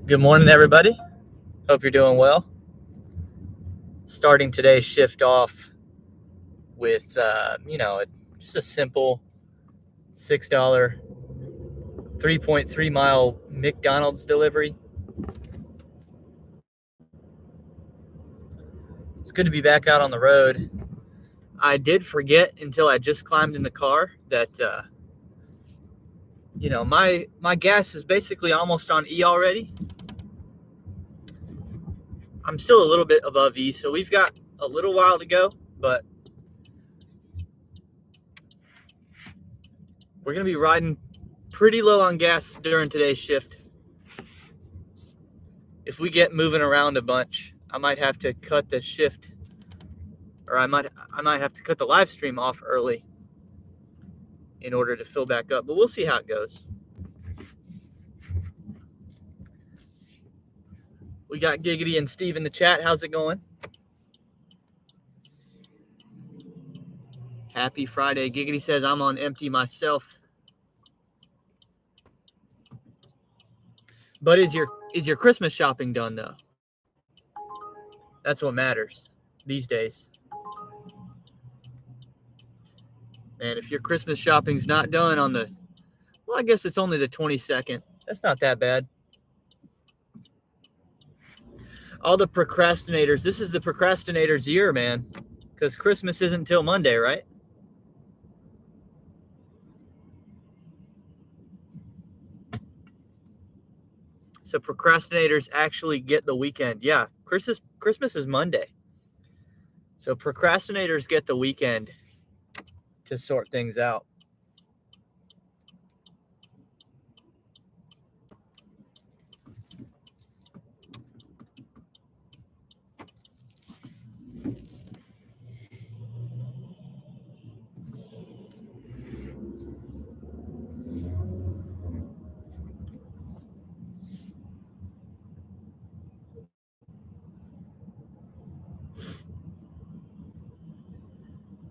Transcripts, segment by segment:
Good morning, everybody. Hope you're doing well. Starting today's shift off with, just a simple $6, 3.3 mile McDonald's delivery. It's good to be back out on the road. I did forget until I just climbed in the car that, my gas is basically almost on E already. I'm still a little bit above E, so we've got a little while to go, but we're going to be riding pretty low on gas during today's shift. If we get moving around a bunch, I might have to cut the shift, or I might have to cut the live stream off early in order to fill back up, but we'll see how it goes. We got Giggity and Steve in the chat. How's it going? Happy Friday. Giggity says I'm on empty myself. But is your Christmas shopping done though? That's what matters these days. And if your Christmas shopping's not done on I guess it's only the 22nd. That's not that bad. All the procrastinators, this is the procrastinators' year, man. Because Christmas isn't until Monday, right? So procrastinators actually get the weekend. Yeah, Christmas is Monday. So procrastinators get the weekend to sort things out.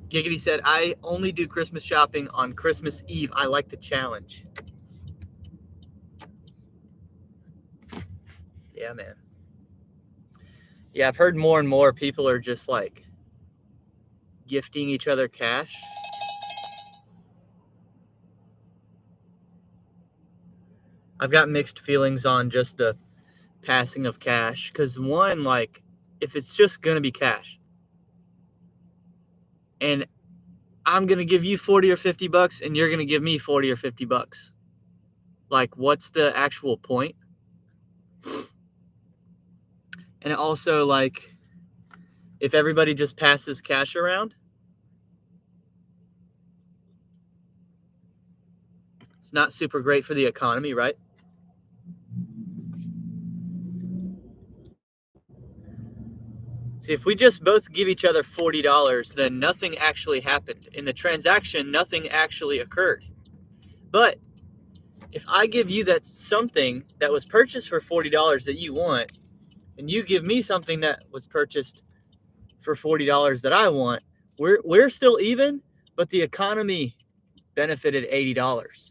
Giggity said, I only do Christmas shopping on Christmas Eve. I like the challenge. Yeah, man. Yeah, I've heard more and more people are just like gifting each other cash. I've got mixed feelings on just the passing of cash. Because one, like, if it's just going to be cash and I'm going to give you 40 or 50 bucks and you're going to give me 40 or 50 bucks. Like, what's the actual point? And also, like, if everybody just passes cash around, it's not super great for the economy, right? See, if we just both give each other $40, then nothing actually happened. In the transaction, nothing actually occurred. But if I give you that something that was purchased for $40 that you want, and you give me something that was purchased for $40 that I want, we're still even, but the economy benefited $80.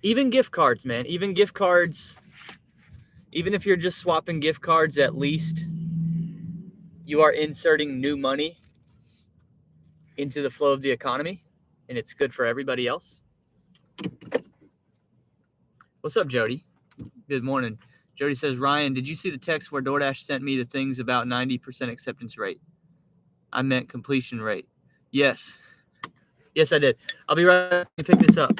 Even gift cards, man. Even gift cards, even if you're just swapping gift cards, at least you are inserting new money into the flow of the economy, and it's good for everybody else. What's up, Jody? Good morning. Jody says, Ryan, did you see the text where DoorDash sent me the things about 90% acceptance rate? I meant completion rate. Yes. Yes, I did. I'll be right back and pick this up.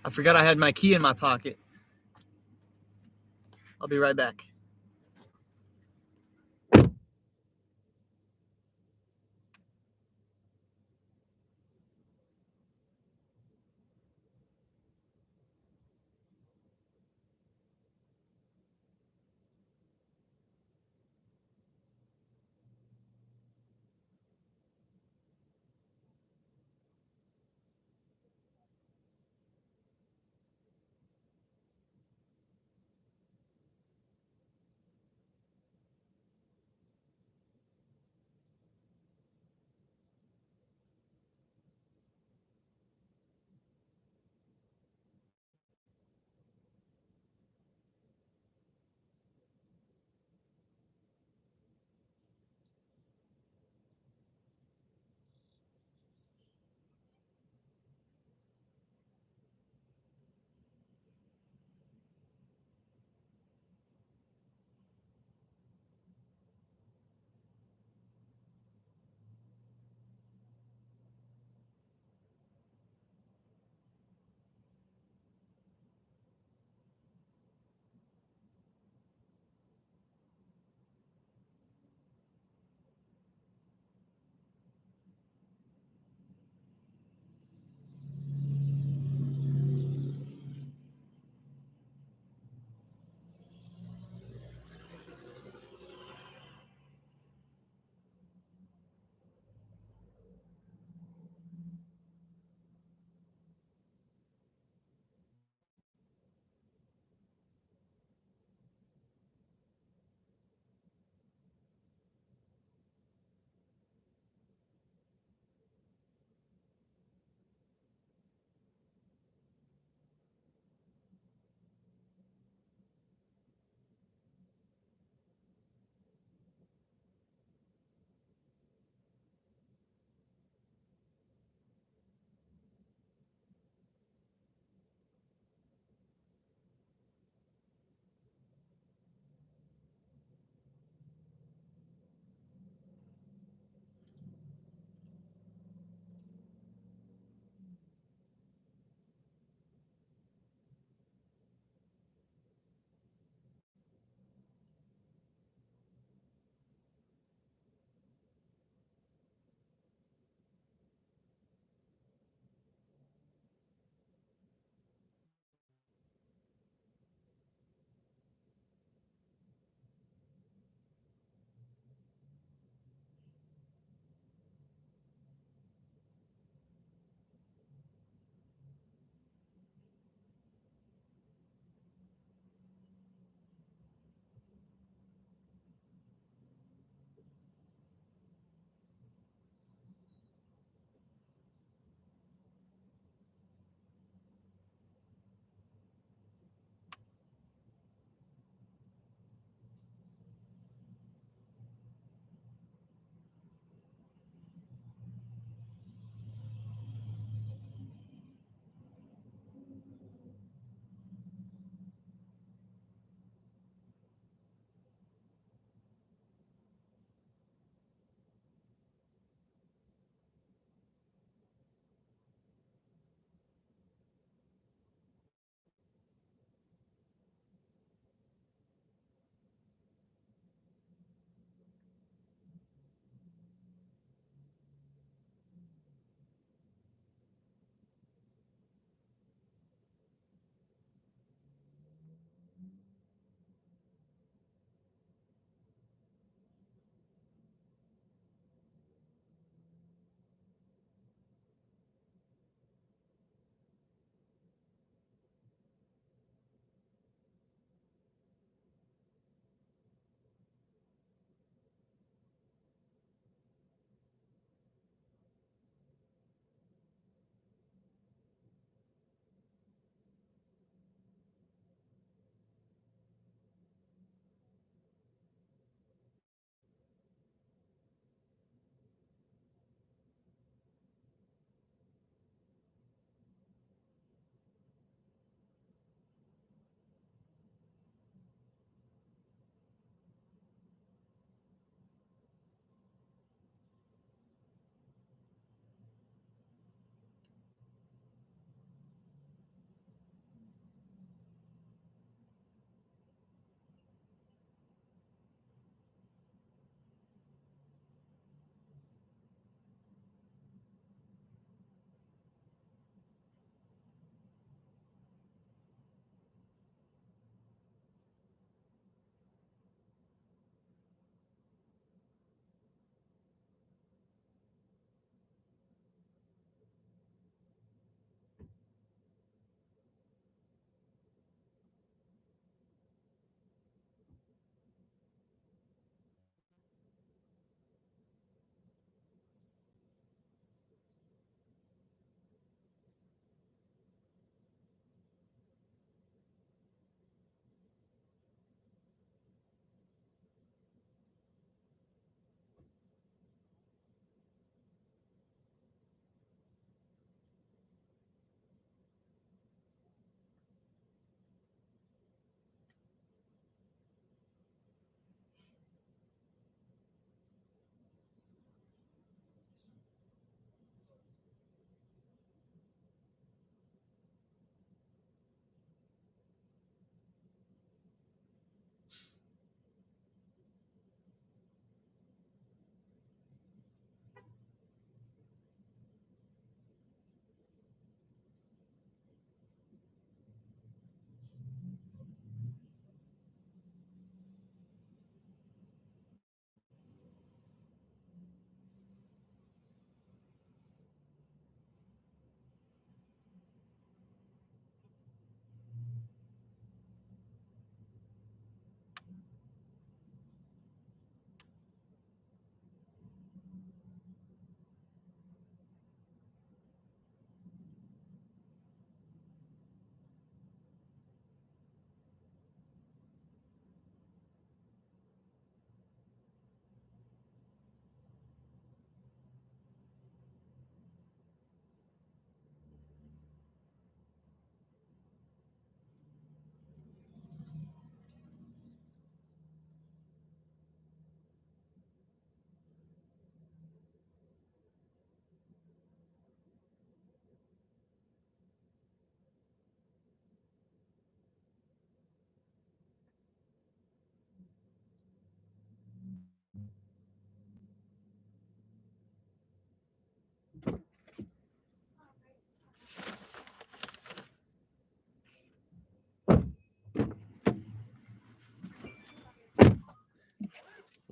I forgot I had my key in my pocket. I'll be right back.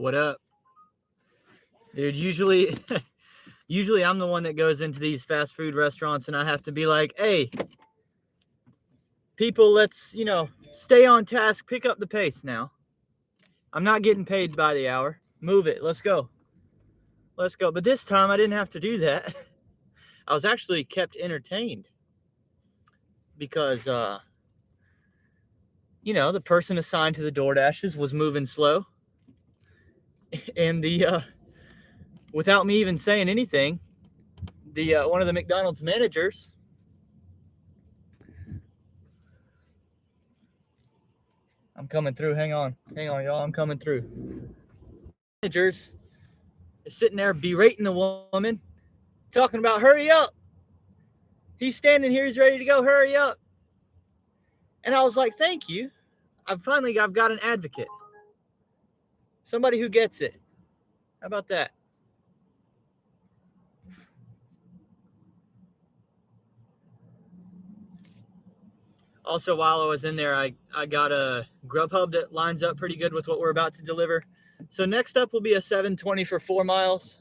What up? Dude, usually I'm the one that goes into these fast food restaurants and I have to be like, hey, people, let's, stay on task, pick up the pace now. I'm not getting paid by the hour. Move it. Let's go. Let's go. But this time I didn't have to do that. I was actually kept entertained because, the person assigned to the DoorDashes was moving slow. And without me even saying anything, one of the McDonald's managers, I'm coming through. Hang on, y'all. I'm coming through. Managers is sitting there berating the woman, talking about hurry up. He's standing here. He's ready to go. Hurry up. And I was like, thank you. I've got an advocate. Somebody who gets it. How about that? Also, while I was in there, I got a Grubhub that lines up pretty good with what we're about to deliver. So next up will be a 720 for 4 miles.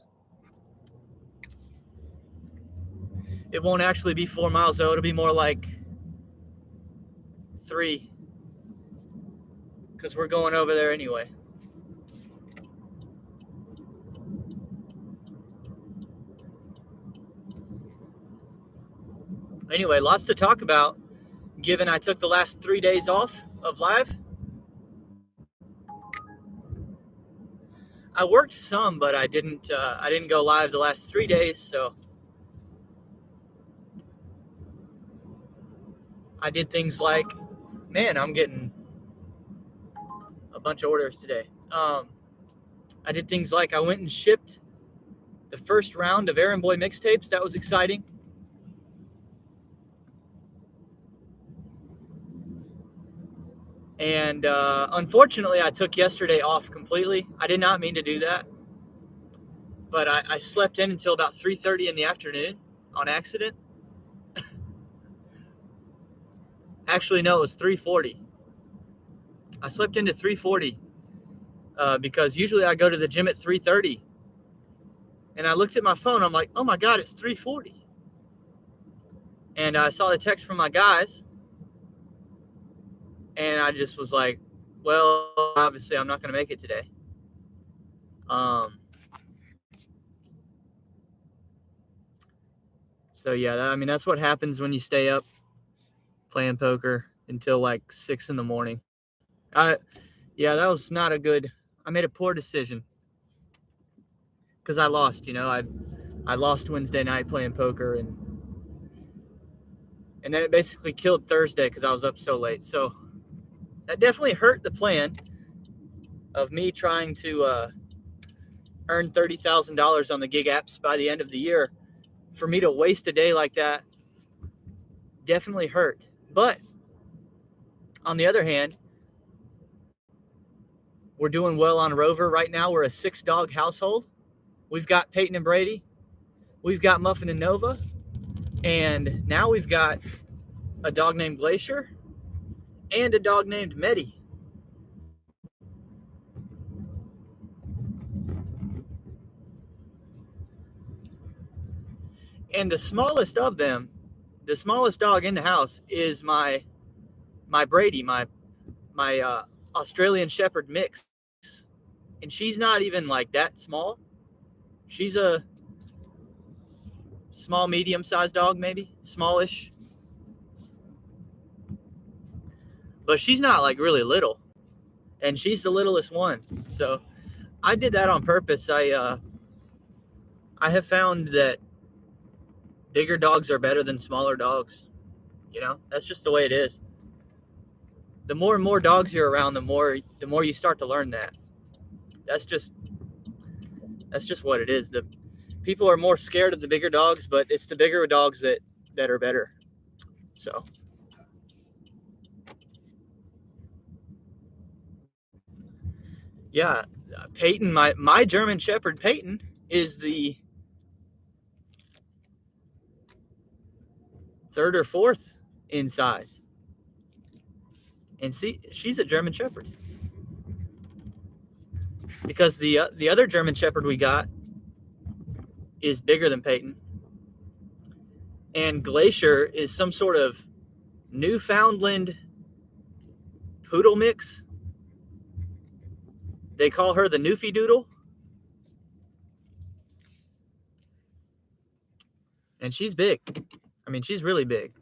It won't actually be 4 miles though. It'll be more like 3. Because we're going over there anyway. Anyway, lots to talk about, given I took the last 3 days off of live. I worked some, but I didn't go live the last 3 days, so I did things like, man, I'm getting a bunch of orders today. I did things like I went and shipped the first round of Errand Boy mixtapes. That was exciting. And unfortunately, I took yesterday off completely. I did not mean to do that. But I slept in until about 3:30 in the afternoon on accident. Actually, no, it was 3:40. I slept into 3:40 because usually I go to the gym at 3:30. And I looked at my phone. I'm like, oh my God, it's 3:40. And I saw the text from my guys. And I just was like, well, obviously I'm not going to make it today. So yeah, that's what happens when you stay up playing poker until like 6 in the morning. That was not a good. I made a poor decision because I lost. I lost Wednesday night playing poker, and then it basically killed Thursday because I was up so late. So that definitely hurt the plan of me trying to earn $30,000 on the gig apps by the end of the year. For me to waste a day like that definitely hurt. But on the other hand, we're doing well on Rover right now. We're a 6-dog household. We've got Peyton and Brady. We've got Muffin and Nova. And now we've got a dog named Glacier and a dog named Medi. And the smallest of them, the smallest dog in the house is my Brady, my Australian Shepherd mix. And she's not even like that small. She's a small, medium-sized dog, maybe. Smallish. But she's not like really little. And she's the littlest one. So I did that on purpose. I have found that bigger dogs are better than smaller dogs. That's just the way it is. The more and more dogs you're around, the more you start to learn that. That's just what it is. The people are more scared of the bigger dogs, but it's the bigger dogs that are better. So yeah, Peyton, my German Shepherd Peyton is the 3rd or 4th in size. And see, she's a German Shepherd. because the other German Shepherd we got is bigger than Peyton, and Glacier is some sort of Newfoundland poodle mix. They call her the Newfie Doodle, and she's big. I mean, she's really big.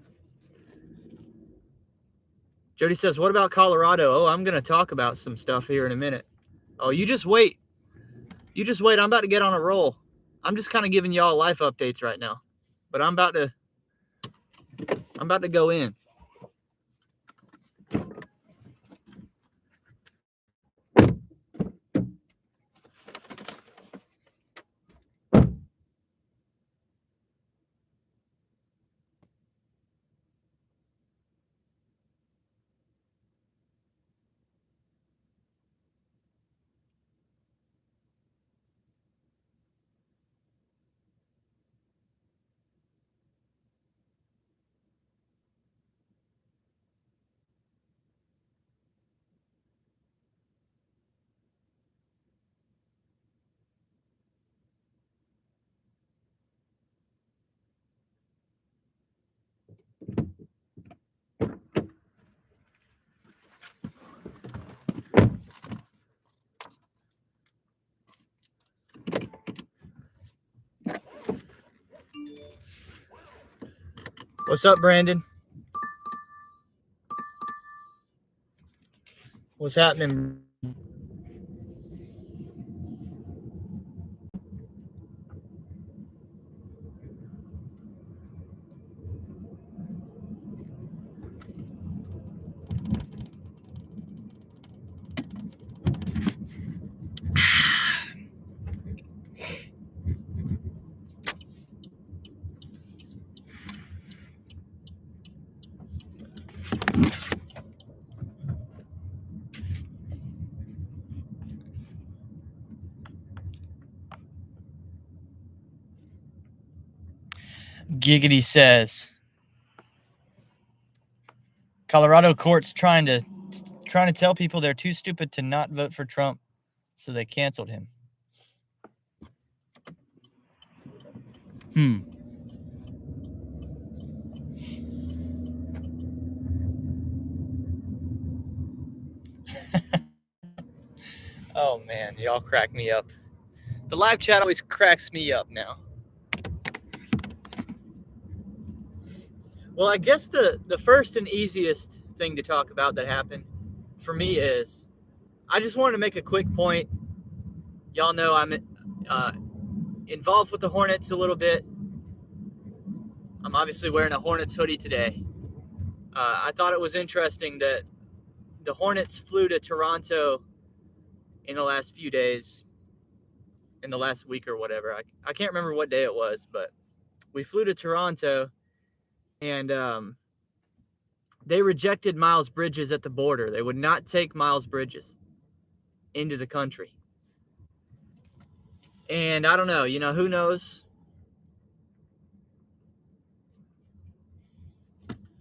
Jody says, what about Colorado? Oh, I'm going to talk about some stuff here in a minute. Oh, you just wait. You just wait. I'm about to get on a roll. I'm just kind of giving y'all life updates right now. But I'm about to go in. What's up, Brandon? What's happening? Giggity says, Colorado courts trying to tell people they're too stupid to not vote for Trump, so they canceled him. Oh man, y'all crack me up. The live chat always cracks me up now. Well, I guess the first and easiest thing to talk about that happened for me is, I just wanted to make a quick point. Y'all know I'm involved with the Hornets a little bit. I'm obviously wearing a Hornets hoodie today. I thought it was interesting that the Hornets flew to Toronto in the last few days, in the last week or whatever. I can't remember what day it was, but we flew to Toronto, and they rejected Miles Bridges at the border. They would not take Miles Bridges into the country. And I don't know, who knows?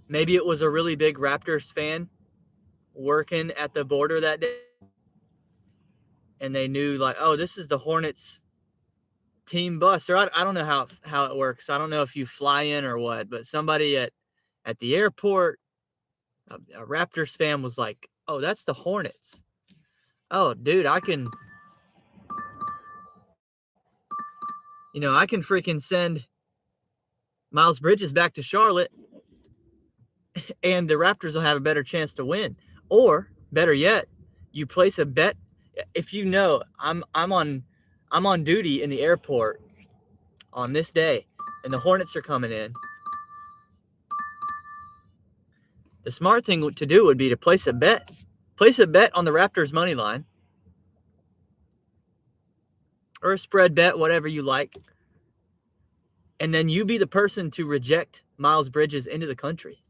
Maybe it was a really big Raptors fan working at the border that day, and they knew, like, oh, this is the Hornets team bus. Or I don't know how it works. I don't know if you fly in or what, but somebody at the airport, a Raptors fan, was like, oh, that's the Hornets. Oh, dude, I can freaking send Miles Bridges back to Charlotte, and the Raptors will have a better chance to win. Or better yet, you place a bet. If I'm on duty in the airport on this day, and the Hornets are coming in, the smart thing to do would be to place a bet. Place a bet on the Raptors money line, or a spread bet, whatever you like. And then you be the person to reject Miles Bridges into the country.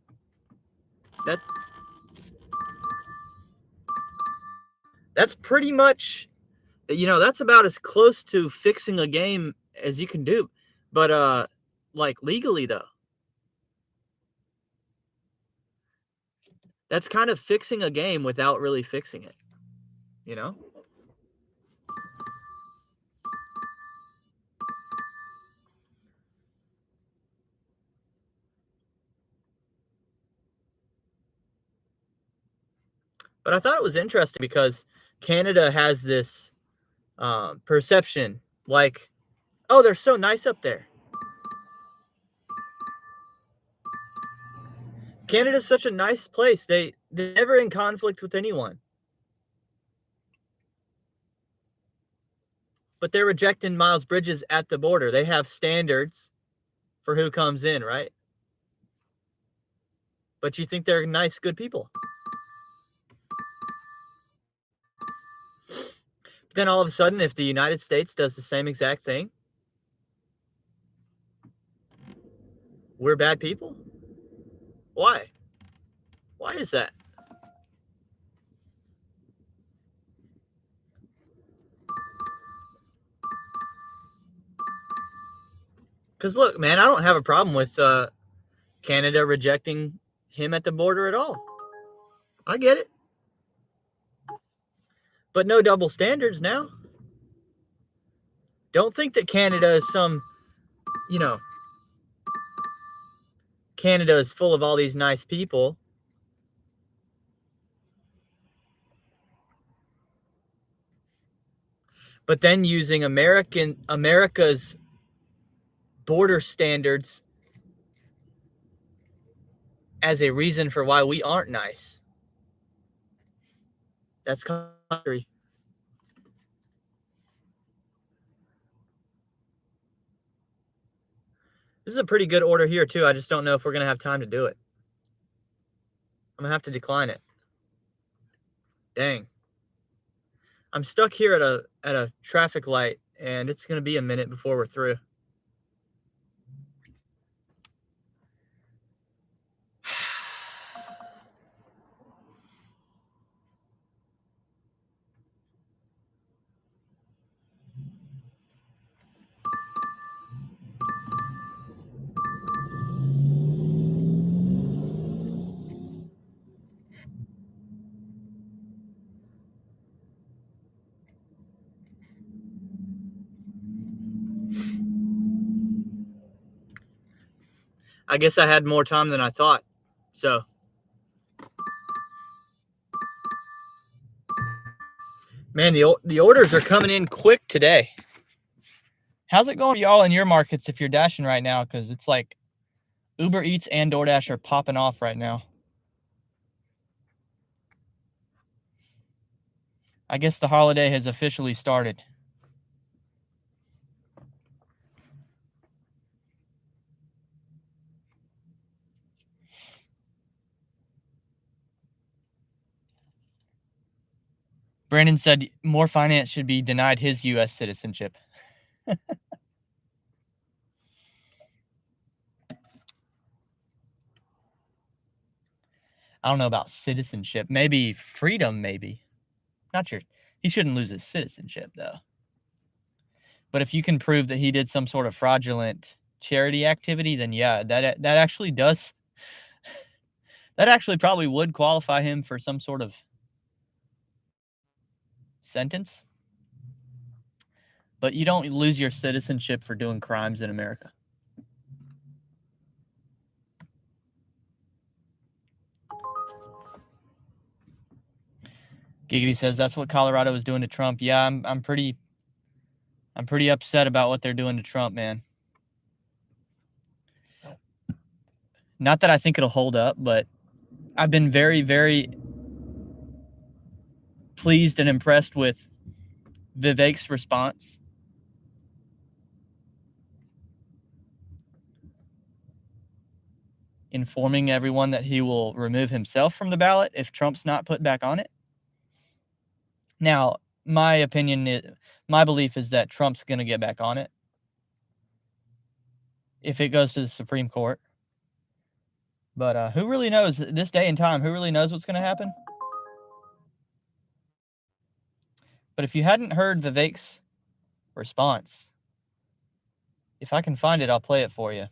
That's pretty much, that's about as close to fixing a game as you can do. But like, legally though, that's kind of fixing a game without really fixing it, But I thought it was interesting because Canada has this perception like, oh, they're so nice up there. Canada's such a nice place. They're never in conflict with anyone. But they're rejecting Miles Bridges at the border. They have standards for who comes in, right? But you think they're nice, good people. But then all of a sudden, if the United States does the same exact thing, we're bad people? Why? Why is that? Because look, man, I don't have a problem with Canada rejecting him at the border at all. I get it. But no double standards now. Don't think that Canada is some, Canada is full of all these nice people. But then using America's border standards as a reason for why we aren't nice. That's country. This is a pretty good order here, too. I just don't know if we're going to have time to do it. I'm going to have to decline it. Dang. I'm stuck here at a traffic light, and it's going to be a minute before we're through. I guess I had more time than I thought. So, man, the orders are coming in quick today. How's it going for y'all in your markets if you're dashing right now? Because it's like Uber Eats and DoorDash are popping off right now. I guess the holiday has officially started. Brandon said more finance should be denied his U.S. citizenship. I don't know about citizenship. Maybe freedom, maybe. Not sure. He shouldn't lose his citizenship, though. But if you can prove that he did some sort of fraudulent charity activity, then yeah, that actually does. That actually probably would qualify him for some sort of sentence. But you don't lose your citizenship for doing crimes in America. Giggity says that's what Colorado is doing to Trump. Yeah, I'm pretty upset about what they're doing to Trump, man. Not that I think it'll hold up, but I've been very, very pleased and impressed with Vivek's response. Informing everyone that he will remove himself from the ballot if Trump's not put back on it. Now, my belief is that Trump's going to get back on it if it goes to the Supreme Court. But who really knows this day and time? Who really knows what's going to happen? But if you hadn't heard Vivek's response, if I can find it, I'll play it for you.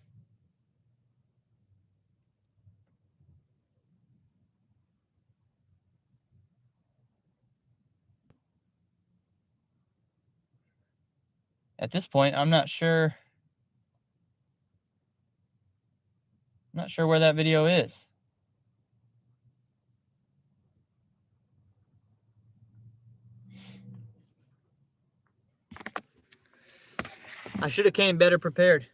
At this point, I'm not sure where that video is. I should have came better prepared.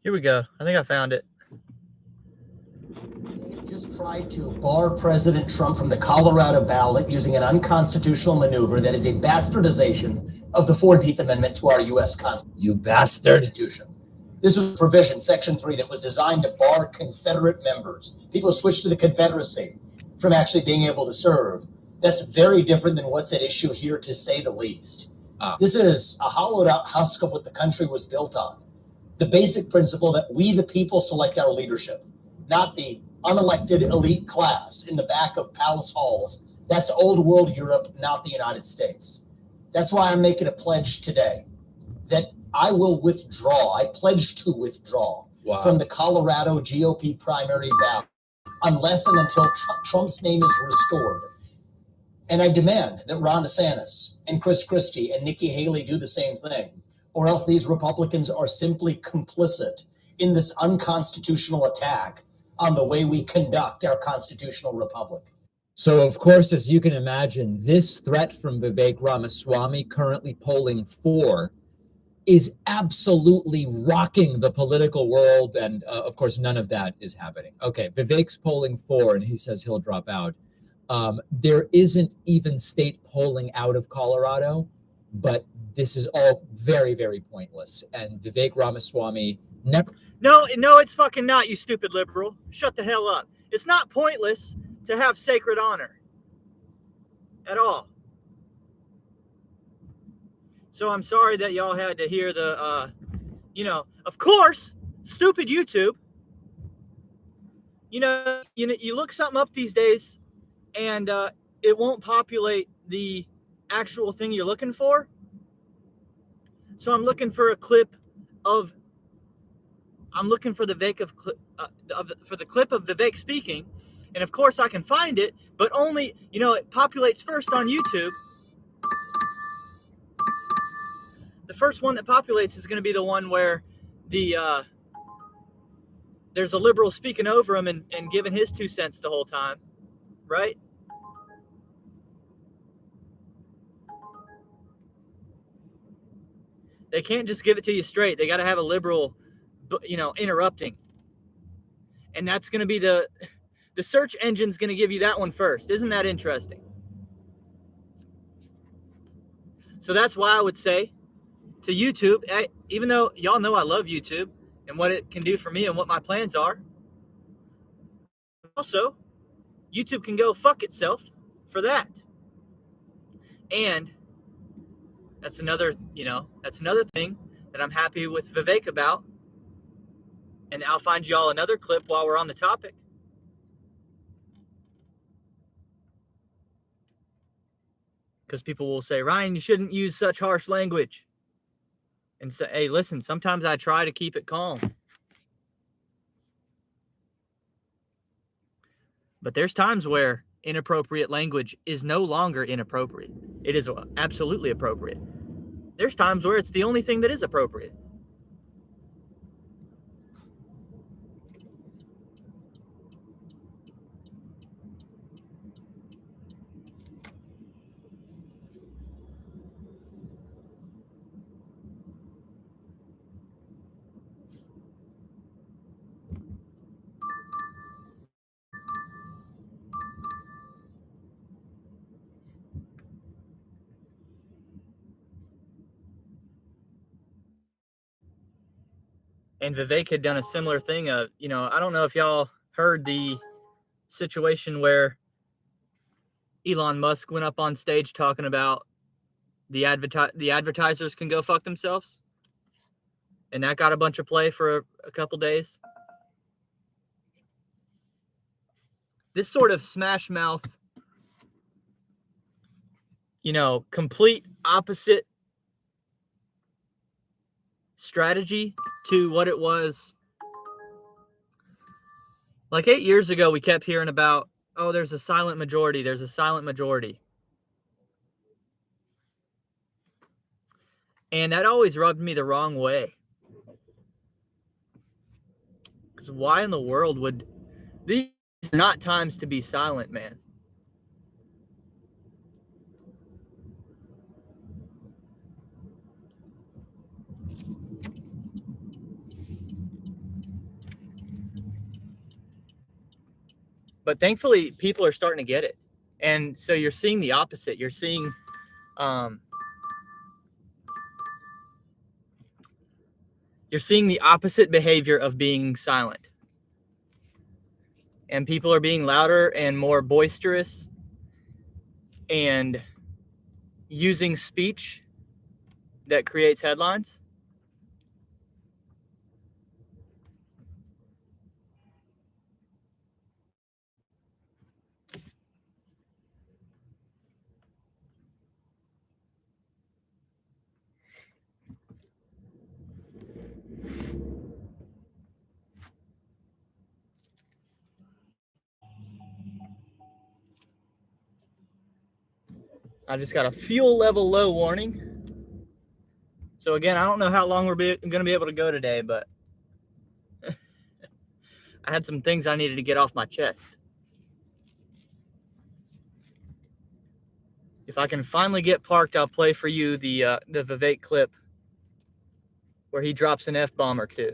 Here we go. I think I found it. Just tried to bar President Trump from the Colorado ballot using an unconstitutional maneuver that is a bastardization of the 14th Amendment to our U.S. Constitution. You bastard. This was a provision, Section 3, that was designed to bar Confederate members, people who switched to the Confederacy, from actually being able to serve. That's very different than what's at issue here, to say the least. This is a hollowed out husk of what the country was built on. The basic principle that we, the people, select our leadership, not the unelected elite class in the back of palace halls. That's old world Europe, not the United States. That's why I'm making a pledge today that I will withdraw. I pledge to withdraw from the Colorado GOP primary ballot unless and until Trump's name is restored. And I demand that Ron DeSantis and Chris Christie and Nikki Haley do the same thing, or else these Republicans are simply complicit in this unconstitutional attack on the way we conduct our constitutional republic. So, of course, as you can imagine, this threat from Vivek Ramaswamy, currently polling 4, is absolutely rocking the political world. And, of course, none of that is happening. Okay, Vivek's polling 4, and he says he'll drop out. There isn't even state polling out of Colorado, but this is all very, very pointless. And Vivek Ramaswamy never... No, it's fucking not, you stupid liberal. Shut the hell up. It's not pointless to have sacred honor at all. So I'm sorry that y'all had to hear the, of course, stupid YouTube. You look something up these days and it won't populate the actual thing you're looking for. So I'm looking for a clip of... I'm looking for the clip of Vivek speaking, and of course I can find it, but only, it populates first on YouTube. The first one that populates is going to be the one where there's a liberal speaking over him and giving his 2 cents the whole time, right? They can't just give it to you straight. They got to have a liberal, interrupting. And that's going to be the search engine's going to give you that one first. Isn't that interesting? So that's why I would say to YouTube, even though y'all know I love YouTube and what it can do for me and what my plans are, also, YouTube can go fuck itself for that. And that's another thing that I'm happy with Vivek about. And I'll find y'all another clip while we're on the topic. Because people will say, Ryan, you shouldn't use such harsh language. And say, hey, listen, sometimes I try to keep it calm. But there's times where inappropriate language is no longer inappropriate. It is absolutely appropriate. There's times where it's the only thing that is appropriate. And Vivek had done a similar thing of, I don't know if y'all heard the situation where Elon Musk went up on stage talking about the advertisers can go fuck themselves. And that got a bunch of play for a couple days. This sort of smash mouth you know, complete opposite strategy to what it was. Like 8 years ago, we kept hearing about, oh, there's a silent majority. There's a silent majority. And that always rubbed me the wrong way. Because why in the world would these are not times to be silent, man? But thankfully, people are starting to get it. And so you're seeing the opposite. You're seeing the opposite behavior of being silent. And people are being louder and more boisterous and using speech that creates headlines. I just got a fuel level low warning. So again, I don't know how long we're going to be able to go today, but I had some things I needed to get off my chest. If I can finally get parked, I'll play for you the Vivek clip where he drops an F-bomb or two.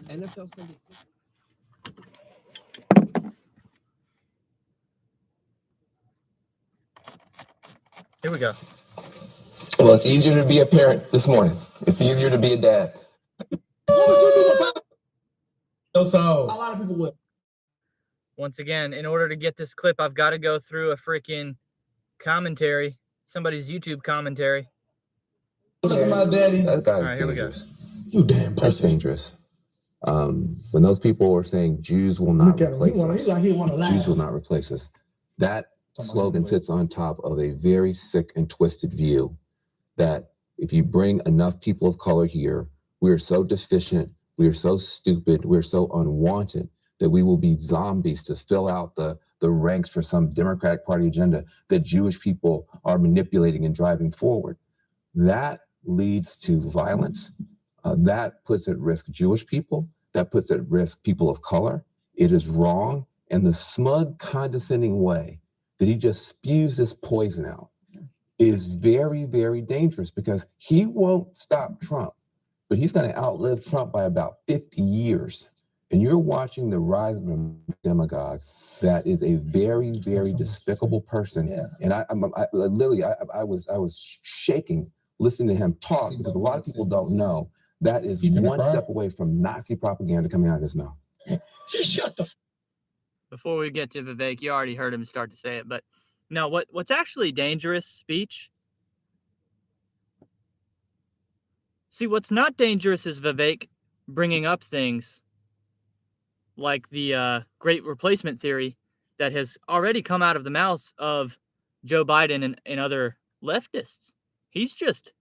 NFL Sunday. Here we go. Well, it's easier to be a parent this morning. It's easier to be a dad. So a lot of people would. Once again, in order to get this clip, I've got to go through a freaking commentary, somebody's YouTube commentary. Look at my daddy. That guy's All right, here we go. dangerous. You damn That's dangerous. When those people are saying Jews will not replace us, Jews will not replace us, that slogan sits on top of a very sick and twisted view that if you bring enough people of color here, we are so deficient, we are so stupid, we're so unwanted that we will be zombies to fill out the ranks for some Democratic Party agenda that Jewish people are manipulating and driving forward. That leads to violence. That puts at risk Jewish people. That puts at risk people of color. It is wrong. And the smug, condescending way that he just spews this poison out is very, very dangerous because he won't stop Trump, but he's going to outlive Trump by about 50 years. And you're watching the rise of a demagogue that is a very, very despicable person. Yeah. And I was shaking listening to him talk because a lot of people don't know that is one step away from Nazi propaganda coming out of his mouth. Just shut the. Before we get to Vivek, you already heard him start to say it, but no, what's actually dangerous speech? See, what's not dangerous is Vivek bringing up things like the great replacement theory that has already come out of the mouths of Joe Biden and other leftists. He's just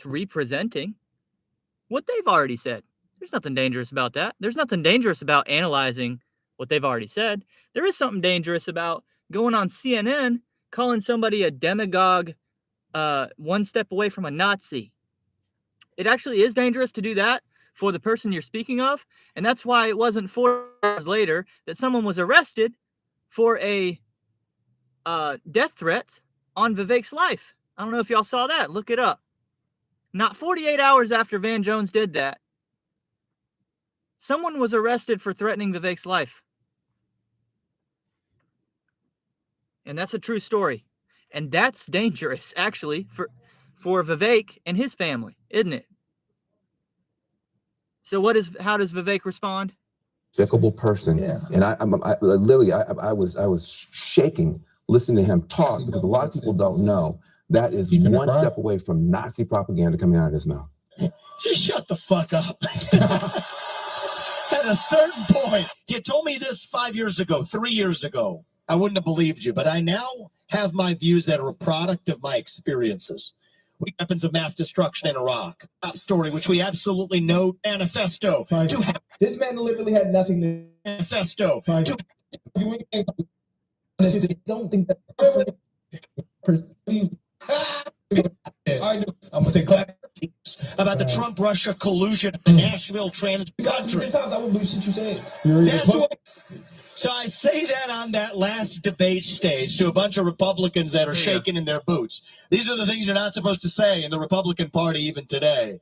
representing what they've already said. There's nothing dangerous about that. There's nothing dangerous about analyzing what they've already said. There is something dangerous about going on CNN, calling somebody a demagogue, one step away from a Nazi. It actually is dangerous to do that for the person you're speaking of, and that's why it wasn't 4 hours later that someone was arrested for a death threat on Vivek's life. I don't know if y'all saw that. Look it up. Not 48 hours after Van Jones did that, someone was arrested for threatening Vivek's life. And that's a true story. And that's dangerous, actually, for Vivek and his family, isn't it? So how does Vivek respond? Despicable person. Yeah. And I was shaking listen to him talk, because a lot of people don't know that is one step away from Nazi propaganda coming out of his mouth. Just shut the fuck up. At a certain point, if you told me this 5 years ago, 3 years ago, I wouldn't have believed you. But I now have my views that are a product of my experiences. Weapons of mass destruction in Iraq. That story, which we absolutely know. Manifesto. This man literally had nothing to Manifesto. Don't think that. I'm gonna take class about the Trump-Russia collusion, the Nashville trans. Times I wouldn't believe shit you said. That's what. So I say that on that last debate stage to a bunch of Republicans that are shaking in their boots. These are the things you're not supposed to say in the Republican Party even today.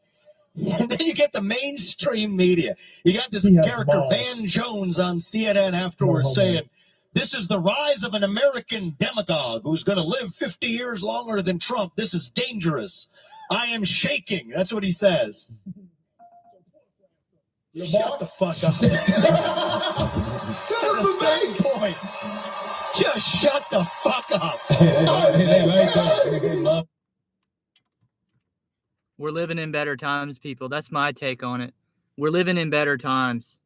And then you get the mainstream media. You got this character, Van Jones, on CNN afterwards saying, this is the rise of an American demagogue who's going to live 50 years longer than Trump. This is dangerous. I am shaking. That's what he says. Shut the fuck up. Tell him the point. Just shut the fuck up. We're living in better times, people. That's my take on it. We're living in better times.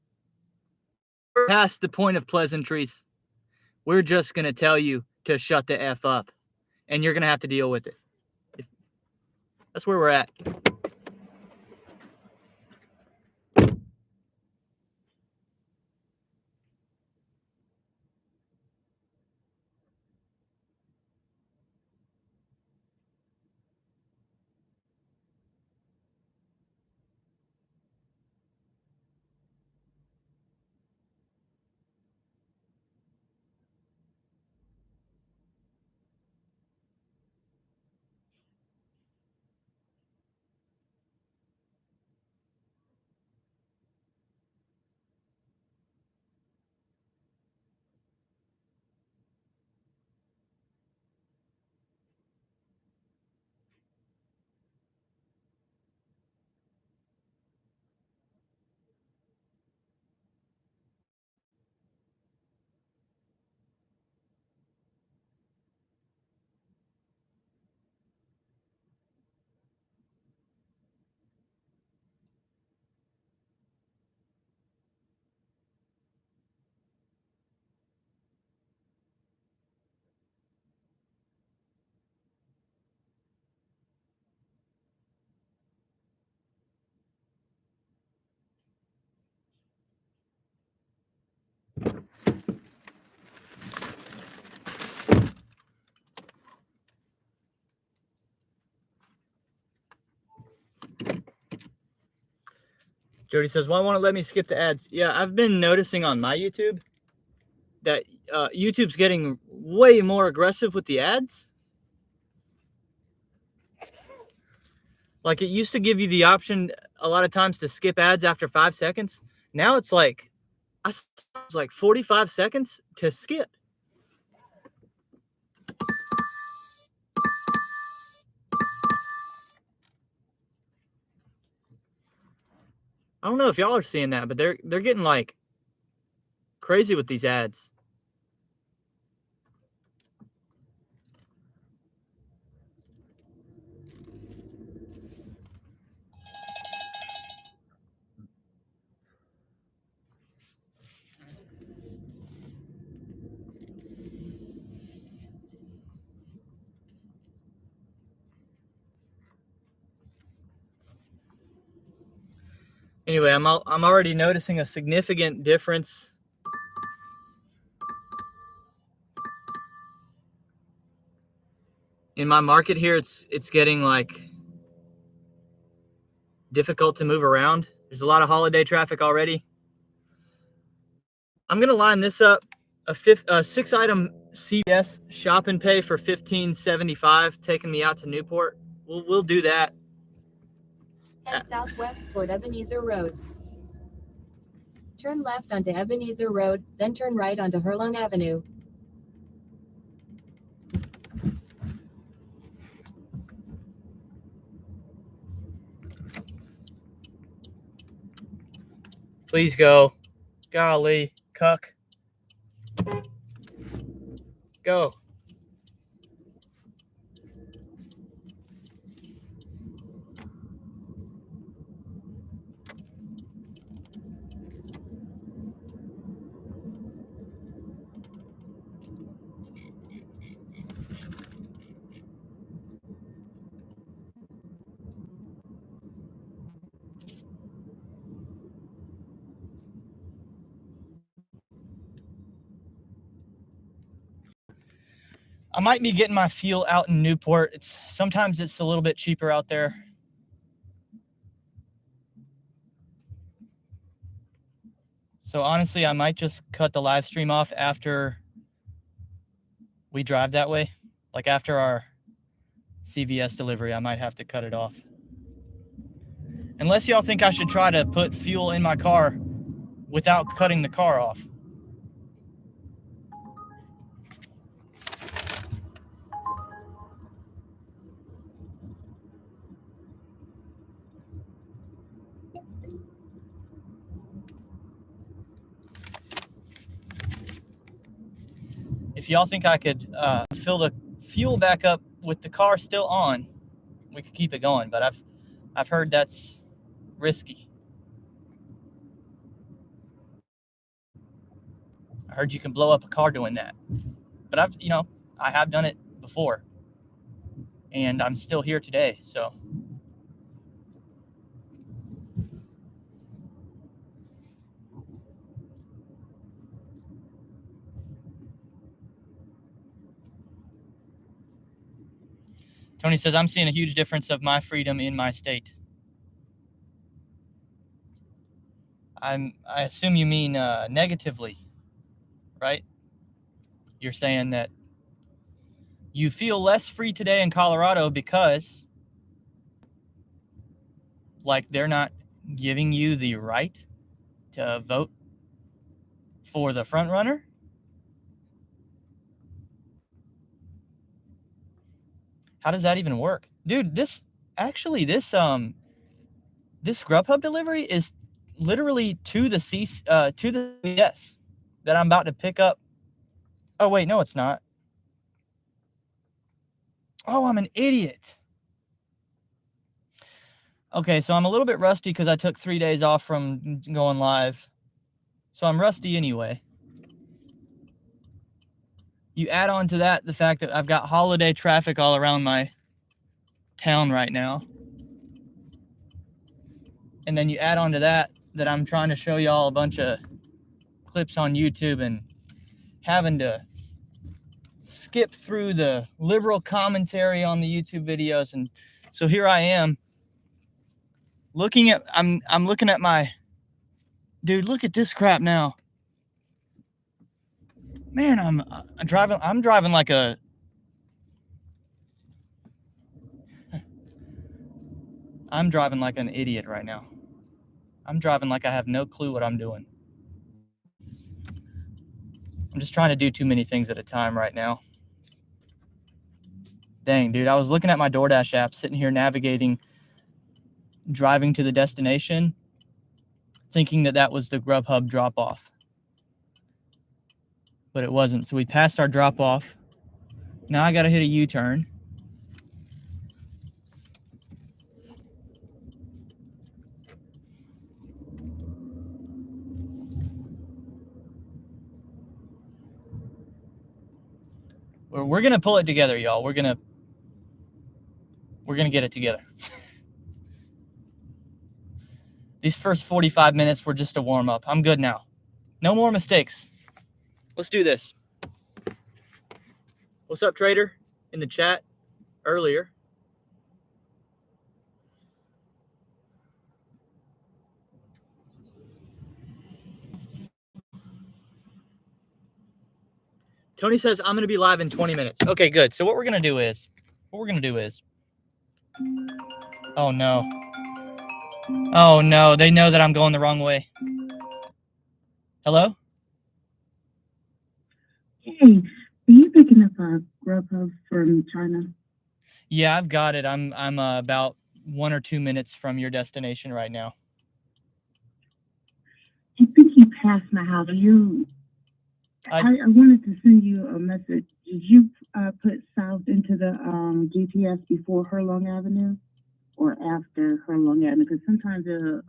We're past the point of pleasantries. We're just going to tell you to shut the F up. And you're going to have to deal with it. That's where we're at. Jody says, why won't it let me skip the ads? Yeah, I've been noticing on my YouTube that YouTube's getting way more aggressive with the ads. Like, it used to give you the option a lot of times to skip ads after 5 seconds. Now it's like, 45 seconds to skip. I don't know if y'all are seeing that, but they're getting like crazy with these ads. Anyway, I'm already noticing a significant difference in my market here. It's getting like difficult to move around. There's a lot of holiday traffic already. I'm gonna line this up, a 6-item CVS shop and pay for $15.75, taking me out to Newport. We'll do that. Head southwest toward Ebenezer Road. Turn left onto Ebenezer Road, then turn right onto Hurlong Avenue. Please go. Golly, cuck. Go. I might be getting my fuel out in Newport. Sometimes it's a little bit cheaper out there. So honestly, I might just cut the live stream off after we drive that way. Like after our CVS delivery, I might have to cut it off. Unless y'all think I should try to put fuel in my car without cutting the car off. If y'all think I could fill the fuel back up with the car still on, we could keep it going. But I've heard that's risky. I heard you can blow up a car doing that. But I have done it before, and I'm still here today. So. Tony says, I'm seeing a huge difference of my freedom in my state. I assume you mean negatively, right? You're saying that you feel less free today in Colorado because, like, they're not giving you the right to vote for the front runner? How does that even work? Dude, this Grubhub delivery is literally to the CVS that I'm about to pick up. Oh wait, no, it's not. Oh, I'm an idiot. Okay, so I'm a little bit rusty because I took 3 days off from going live. So I'm rusty anyway. You add on to that the fact that I've got holiday traffic all around my town right now. And then you add on to that I'm trying to show y'all a bunch of clips on YouTube and having to skip through the liberal commentary on the YouTube videos. And so here I am looking at, I'm looking at my, dude, look at this crap now. Man, I'm driving like a, I'm driving like an idiot right now. I'm driving like I have no clue what I'm doing. I'm just trying to do too many things at a time right now. Dang, dude, I was looking at my DoorDash app, sitting here navigating, driving to the destination, thinking that was the Grubhub drop-off. But it wasn't. So we passed our drop-off. Now I got to hit a U-turn. We're going to pull it together, y'all. We're going to get it together. These first 45 minutes were just a warm-up. I'm good now. No more mistakes. Let's do this. What's up, Trader? In the chat earlier. Tony says, I'm going to be live in 20 minutes. Okay, good. So what we're going to do is, oh no. Oh no, they know that I'm going the wrong way. Hello? Hey, are you picking up a Grubhub from China? Yeah, I've got it. I'm about 1 or 2 minutes from your destination right now. I think you passed my house. I wanted to send you a message. Did you put south into the GPS before Hurlong Avenue or after Hurlong Avenue? Because sometimes it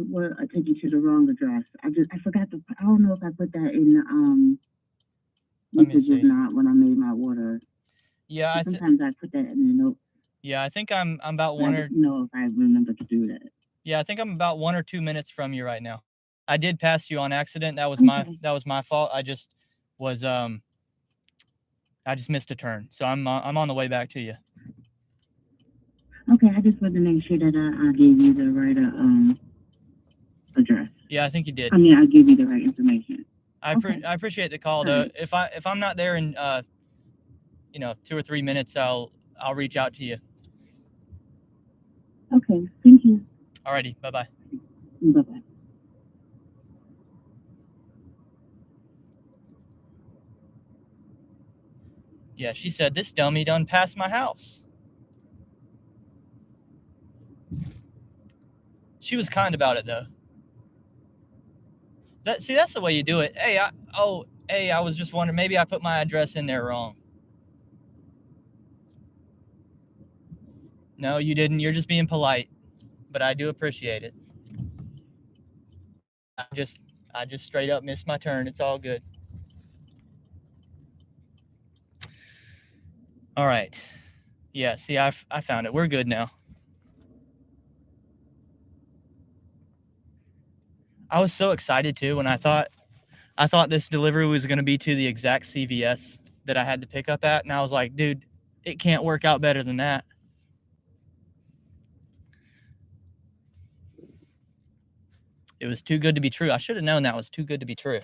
will take you to the wrong address. I forgot to. I don't know if I put that in the messages not when I made my order. Yeah, sometimes I put that in the note. Yeah, I think I'm about I don't know if I remember to do that. Yeah, I think I'm about 1 or 2 minutes from you right now. I did pass you on accident. That was my fault. I just was I just missed a turn, so I'm on the way back to you. Okay, I just wanted to make sure that I gave you the right address. Yeah, I think you did. I mean, I gave you the right information. I appreciate the call, though. Right. If I'm not there in 2 or 3 minutes, I'll reach out to you. Okay, thank you. Alrighty, bye-bye. Bye-bye. Yeah, she said, this dummy done passed my house. She was kind about it, though. That's the way you do it. Hey, I was just wondering, maybe I put my address in there wrong. No, you didn't. You're just being polite, but I do appreciate it. I just straight up missed my turn. It's all good. All right. Yeah, see, I found it. We're good now. I was so excited too when I thought this delivery was going to be to the exact CVS that I had to pick up at, and I was like, dude, it can't work out better than that. It was too good to be true. I should have known that was too good to be true.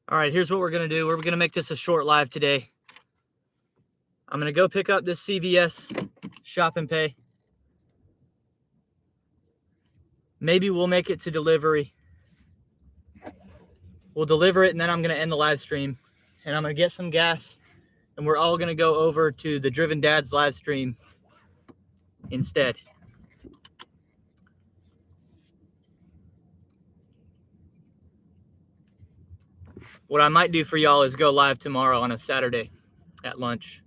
All right, here's what we're going to do. We're going to make this a short live today. I'm going to go pick up this CVS Shop and Pay. Maybe we'll make it to delivery. We'll deliver it, and then I'm going to end the live stream. And I'm going to get some gas, and we're all going to go over to the Driven Dads live stream instead. What I might do for y'all is go live tomorrow on a Saturday at lunch.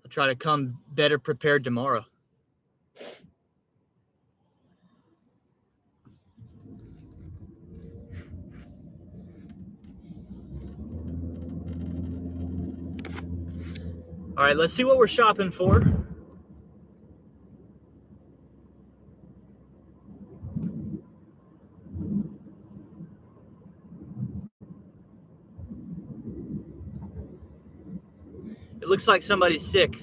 I'll try to come better prepared tomorrow. All right, let's see what we're shopping for. It looks like somebody's sick.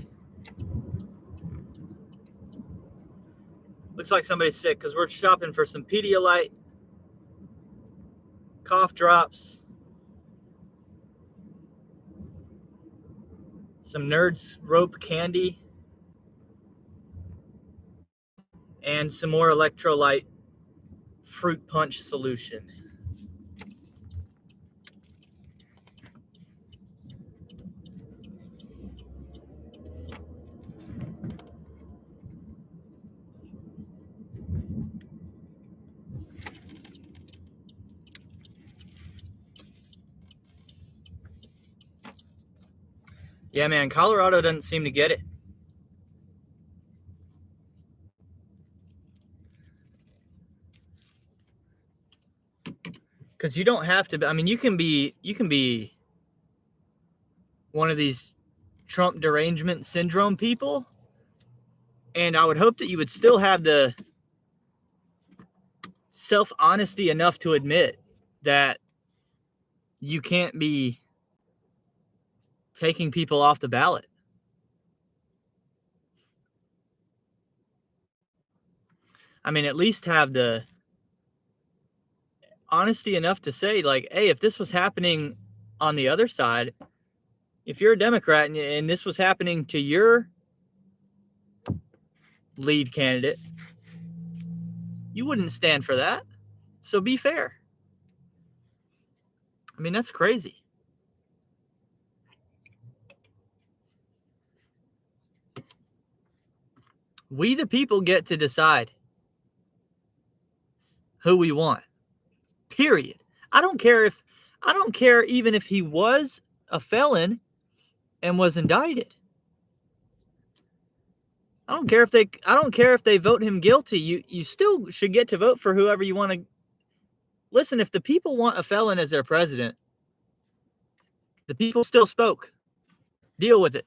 Looks like somebody's sick because we're shopping for some Pedialyte, cough drops, some Nerds rope candy, and some more electrolyte fruit punch solution. Yeah, man, Colorado doesn't seem to get it. Because you don't have to, I mean, you can be one of these Trump derangement syndrome people, and I would hope that you would still have the self-honesty enough to admit that you can't be taking people off the ballot. I mean, at least have the honesty enough to say, like, hey, if this was happening on the other side, if you're a Democrat and this was happening to your lead candidate, you wouldn't stand for that. So be fair. I mean, that's crazy. We, the people, get to decide who we want. Period. I don't care even if he was a felon and was indicted. I don't care if they vote him guilty. You still should get to vote for whoever you want to. Listen, if the people want a felon as their president, the people still spoke. Deal with it.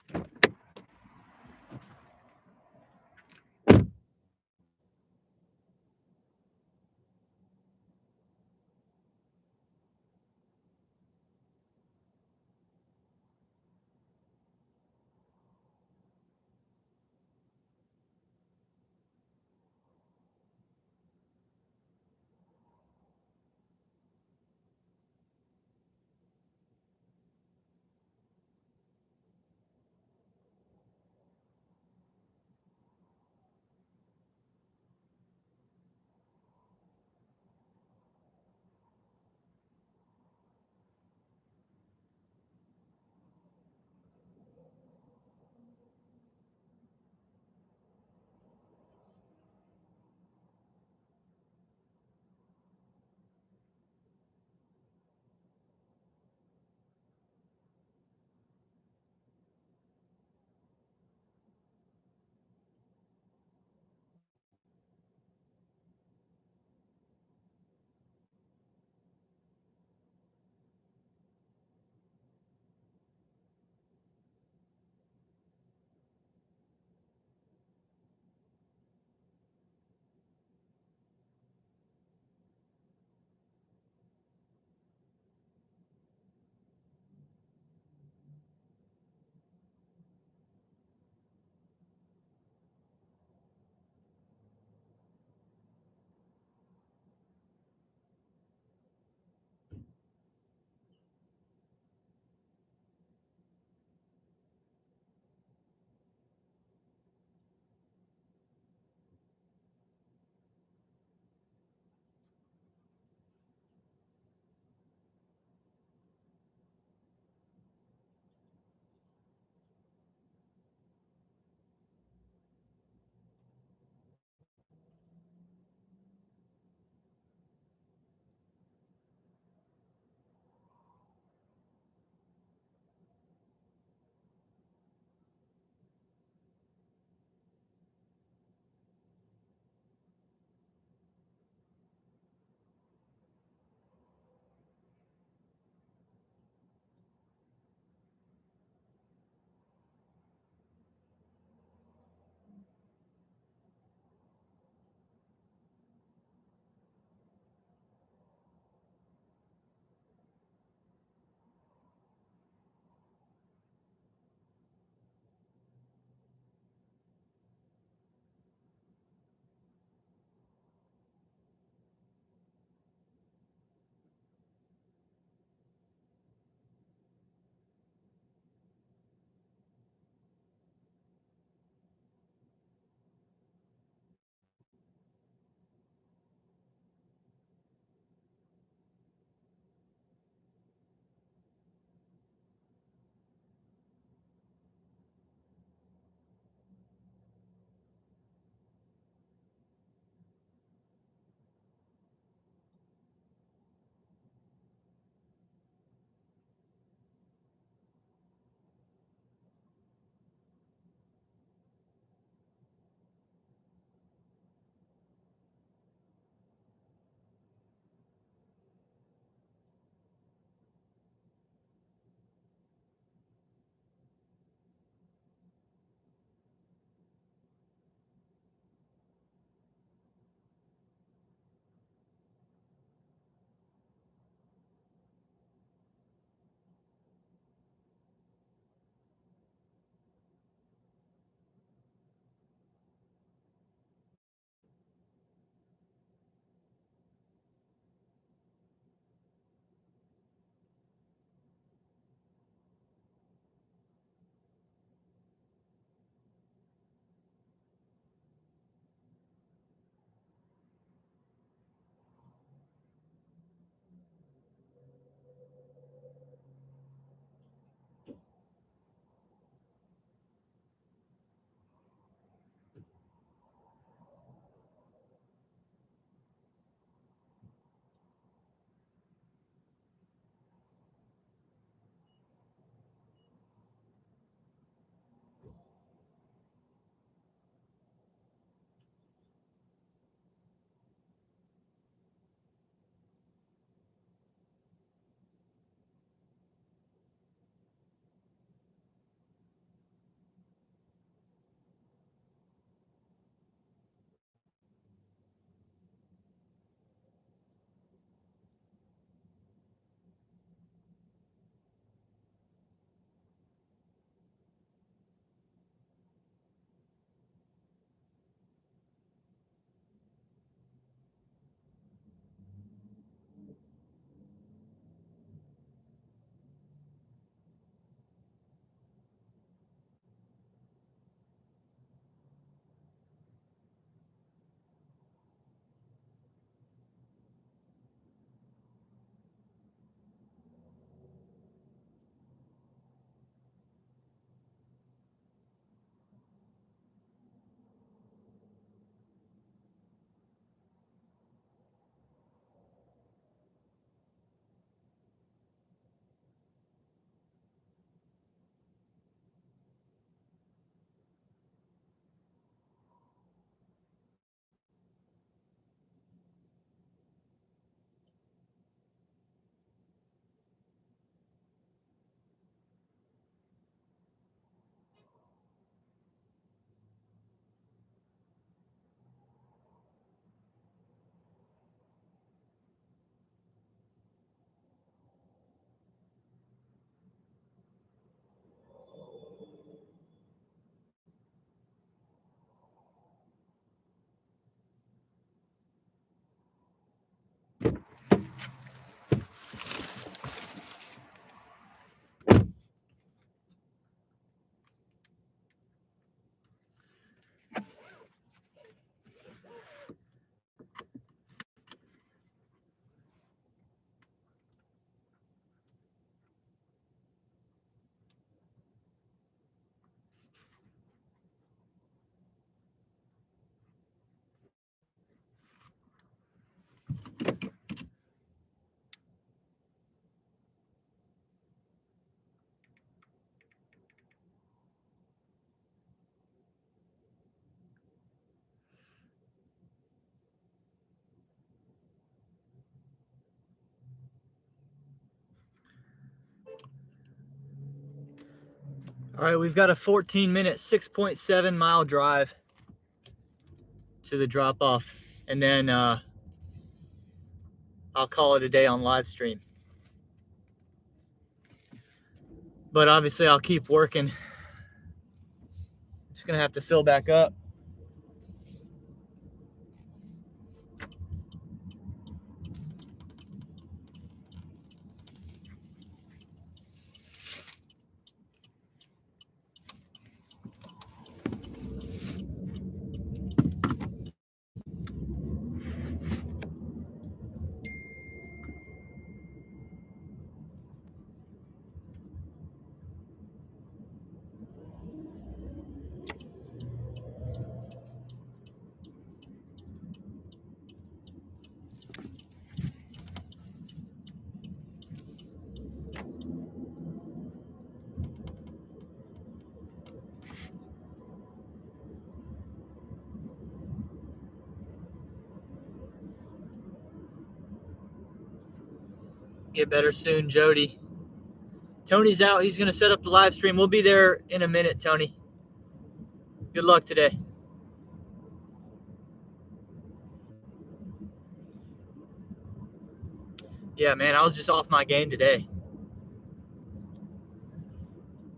All right, we've got a 14-minute, 6.7-mile drive to the drop-off, and then I'll call it a day on Livestream. But obviously, I'll keep working. Just gonna have to fill back up. Get better soon, Jody. Tony's out. He's going to set up the live stream. We'll be there in a minute, Tony. Good luck today. Yeah, man, I was just off my game today.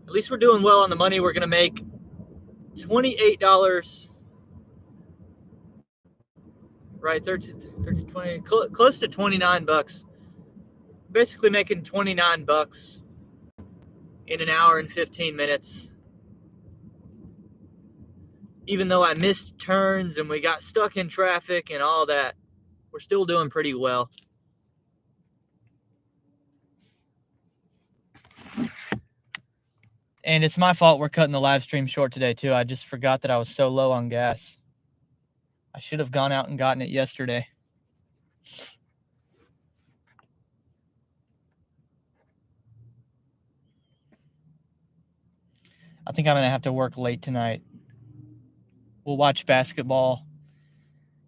At least we're doing well on the money. We're going to make $28, right? 30, 20, close to 29 bucks. Basically making 29 bucks in an hour and 15 minutes. Even though I missed turns and we got stuck in traffic and all that, we're still doing pretty well. And it's my fault we're cutting the live stream short today, too. I just forgot that I was so low on gas. I should have gone out and gotten it yesterday. I think I'm going to have to work late tonight. We'll watch basketball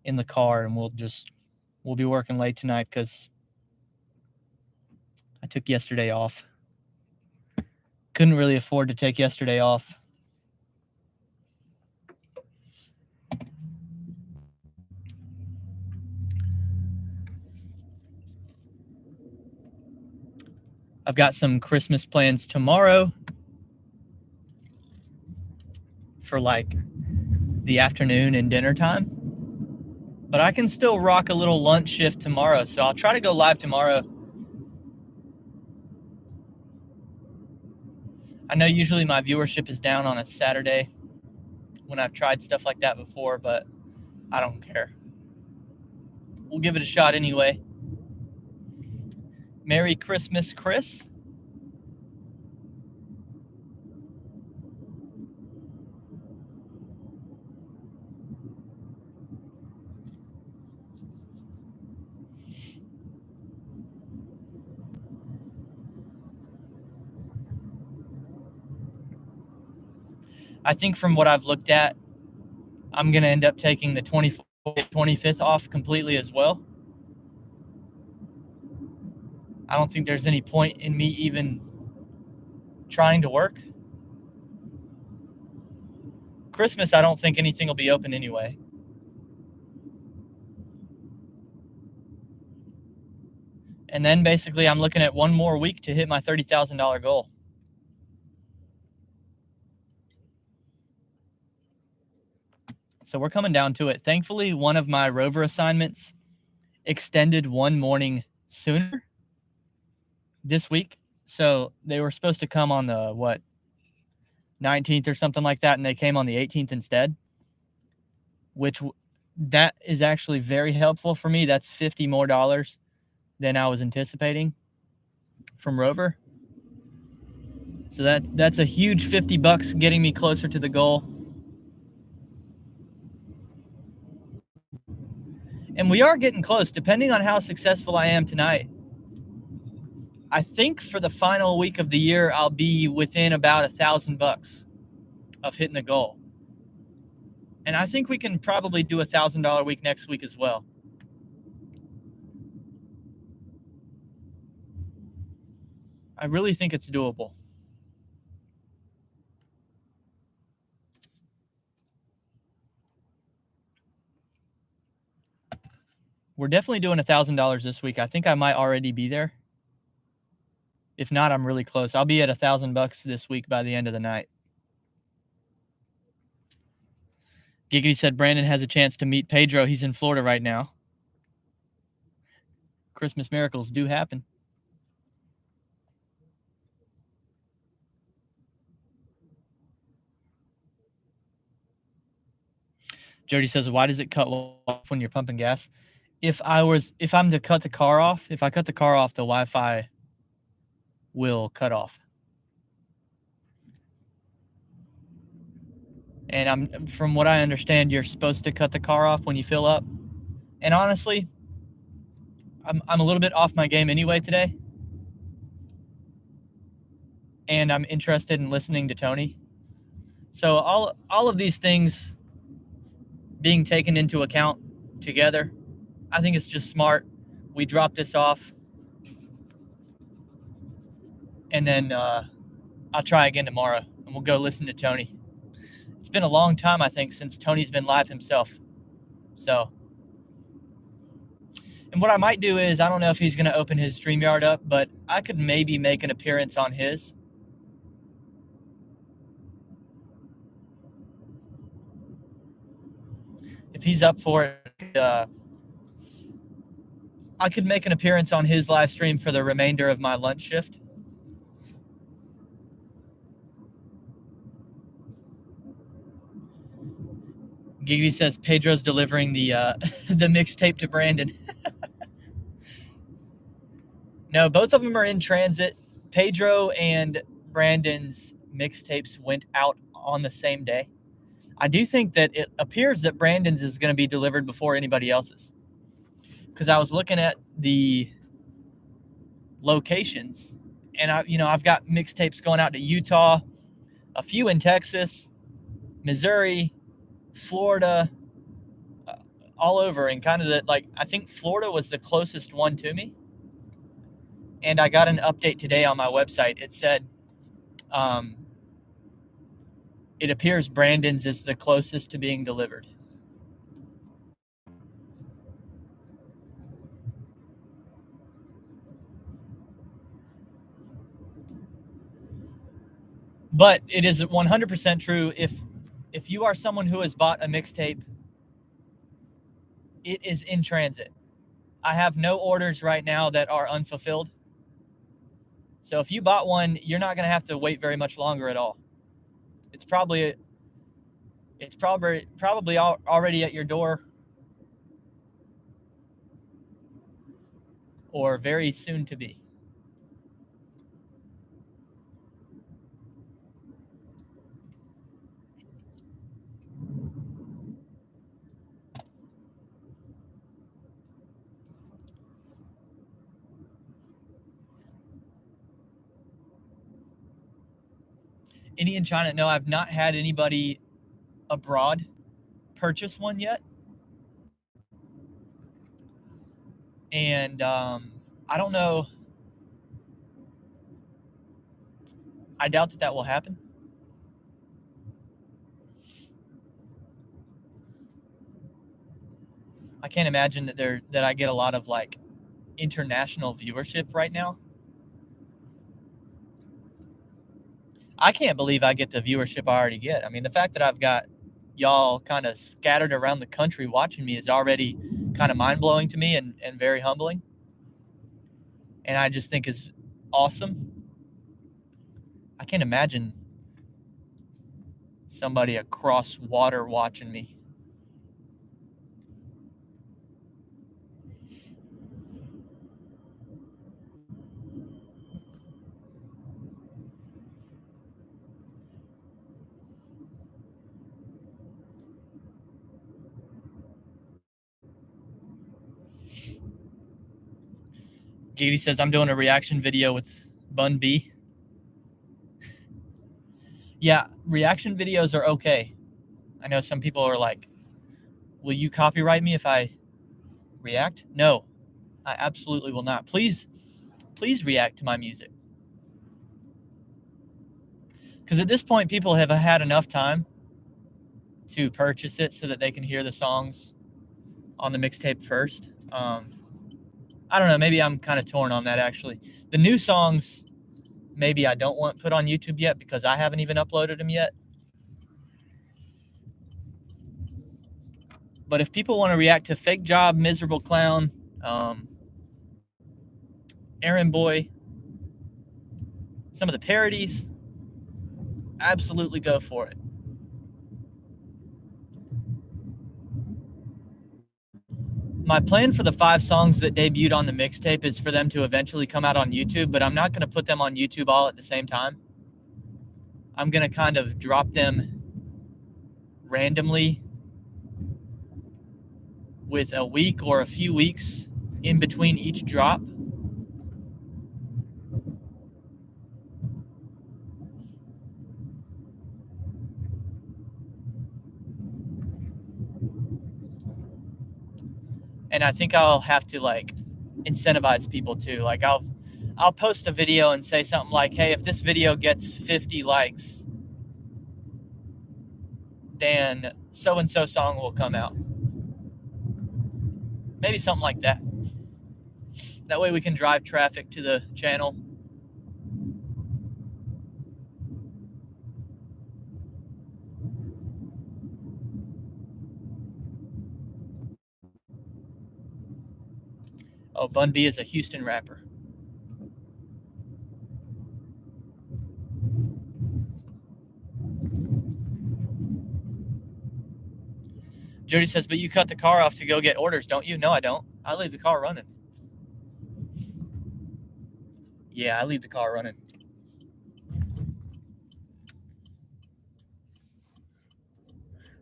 in the car, and we'll be working late tonight because I took yesterday off. Couldn't really afford to take yesterday off. I've got some Christmas plans tomorrow for like the afternoon and dinner time. But I can still rock a little lunch shift tomorrow, so I'll try to go live tomorrow. I know usually my viewership is down on a Saturday when I've tried stuff like that before, but I don't care. We'll give it a shot anyway. Merry Christmas, Chris. I think from what I've looked at, I'm going to end up taking the 25th off completely as well. I don't think there's any point in me even trying to work. Christmas, I don't think anything will be open anyway. And then basically I'm looking at one more week to hit my $30,000 goal. So we're coming down to it. Thankfully, one of my rover assignments extended one morning sooner this week. So they were supposed to come on the, 19th or something like that, and they came on the 18th instead, which that is actually very helpful for me. That's $50 more than I was anticipating from Rover. So that's a huge $50 getting me closer to the goal. And we are getting close, depending on how successful I am tonight. I think for the final week of the year, I'll be within about $1,000 of hitting the goal. And I think we can probably do $1,000 week next week as well. I really think it's doable. We're definitely doing $1,000 this week. I think I might already be there. If not, I'm really close. I'll be at $1,000 this week by the end of the night. Giggity said Brandon has a chance to meet Pedro. He's in Florida right now. Christmas miracles do happen. Jody says, why does it cut off when you're pumping gas? If I'm to cut the car off, if I cut the car off, the Wi-Fi will cut off. And from what I understand, you're supposed to cut the car off when you fill up. And honestly, I'm a little bit off my game anyway today. And I'm interested in listening to Tony. So all of these things being taken into account together, I think it's just smart. We drop this off. And then I'll try again tomorrow. And we'll go listen to Tony. It's been a long time, I think, since Tony's been live himself. So, and what I might do is, I don't know if he's going to open his StreamYard up, but I could maybe make an appearance on his. If he's up for it, I could make an appearance on his live stream for the remainder of my lunch shift. Giggity says Pedro's delivering the the mixtape to Brandon. No, both of them are in transit. Pedro and Brandon's mixtapes went out on the same day. I do think that it appears that Brandon's is going to be delivered before anybody else's. Because I was looking at the locations, and I've got mixtapes going out to Utah, a few in Texas, Missouri, Florida, all over, and kind of I think Florida was the closest one to me. And I got an update today on my website. It said, it appears Brandon's is the closest to being delivered. But it is 100% true. If you are someone who has bought a mixtape, it is in transit. I have no orders right now that are unfulfilled. So if you bought one, you're not going to have to wait very much longer at all. It's probably already at your door, or very soon to be. Any in China? No, I've not had anybody abroad purchase one yet. And I don't know. I doubt that will happen. I can't imagine that I get a lot of international viewership right now. I can't believe I get the viewership I already get. I mean, the fact that I've got y'all kind of scattered around the country watching me is already kind of mind-blowing to me and very humbling. And I just think is awesome. I can't imagine somebody across water watching me. Giggity says, I'm doing a reaction video with Bun B. Yeah, reaction videos are okay. I know some people are like, will you copyright me if I react? No, I absolutely will not. Please react to my music. Because at this point, people have had enough time to purchase it so that they can hear the songs on the mixtape first. I don't know. Maybe I'm kind of torn on that, actually. The new songs, maybe I don't want put on YouTube yet because I haven't even uploaded them yet. But if people want to react to Fake Job, Miserable Clown, Aaron Boy, some of the parodies, absolutely go for it. My plan for the 5 songs that debuted on the mixtape is for them to eventually come out on YouTube, but I'm not going to put them on YouTube all at the same time. I'm going to kind of drop them randomly with a week or a few weeks in between each drop. And I think I'll have to like incentivize people too. Like I'll post a video and say something like, hey, if this video gets 50 likes, then so-and-so song will come out. Maybe something like that. That way we can drive traffic to the channel. Oh, Bun B is a Houston rapper. Jody says, but you cut the car off to go get orders, don't you? No, I don't. I leave the car running. Yeah, I leave the car running.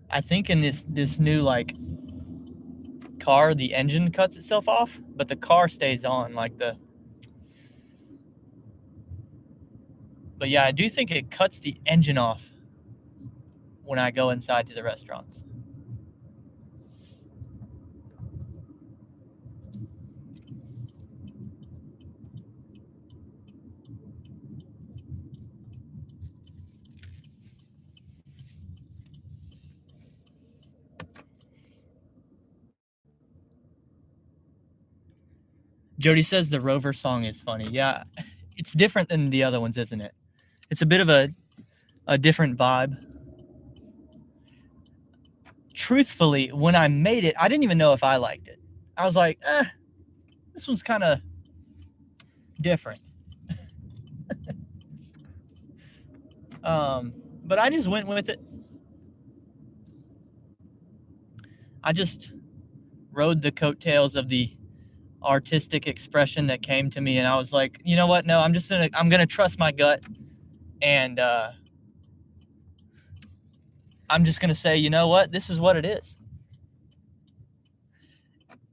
I think in this new like car, the engine cuts itself off, but the car stays on, like the. But yeah, I do think it cuts the engine off when I go inside to the restaurants. Jody says the Rover song is funny. Yeah, it's different than the other ones, isn't it? It's a bit of a different vibe. Truthfully, when I made it, I didn't even know if I liked it. I was like, this one's kind of different. But I just went with it. I just rode the coattails of the artistic expression that came to me, and I was like, you know what? No, I'm gonna trust my gut, and I'm just gonna say, you know what? This is what it is.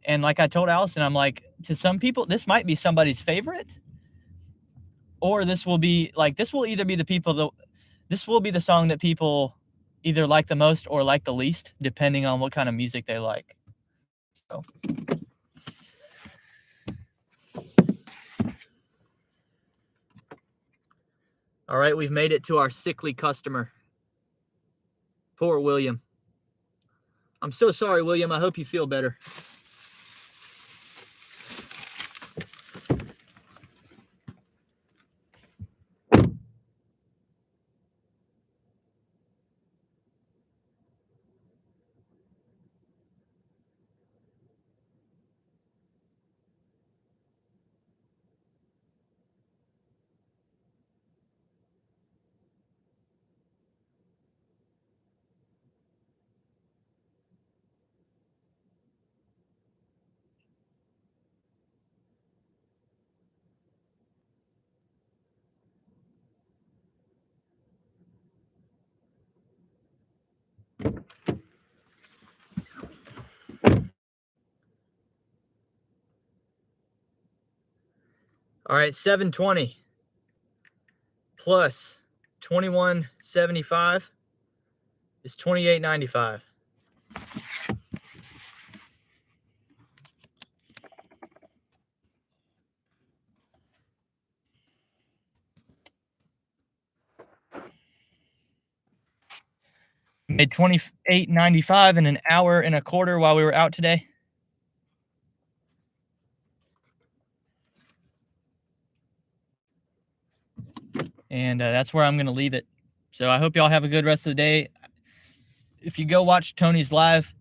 And like I told Allison, I'm like, to some people, this might be somebody's favorite, or this will either be this will be the song that people either like the most or like the least, depending on what kind of music they like. So. All right, we've made it to our sickly customer. Poor William. I'm so sorry, William. I hope you feel better. All right, 720 plus 2175 is 2895. Made $28.95 in an hour and a quarter while we were out today. And that's where I'm going to leave it. So I hope y'all have a good rest of the day. If you go watch Tony's live,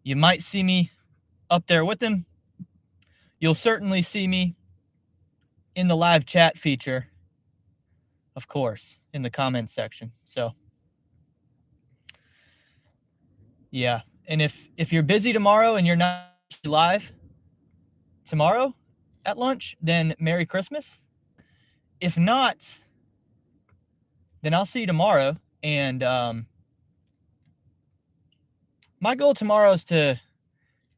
you might see me up there with him. You'll certainly see me in the live chat feature, of course, in the comments section. So, yeah. And if you're busy tomorrow and you're not live tomorrow at lunch, then Merry Christmas. If not, then I'll see you tomorrow. And my goal tomorrow is to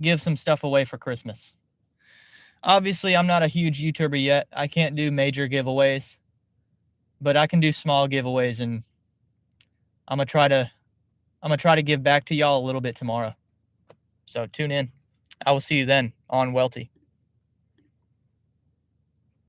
give some stuff away for Christmas. Obviously, I'm not a huge YouTuber yet. I can't do major giveaways, but I can do small giveaways, and I'm gonna try to give back to y'all a little bit tomorrow. So tune in. I will see you then on Welty.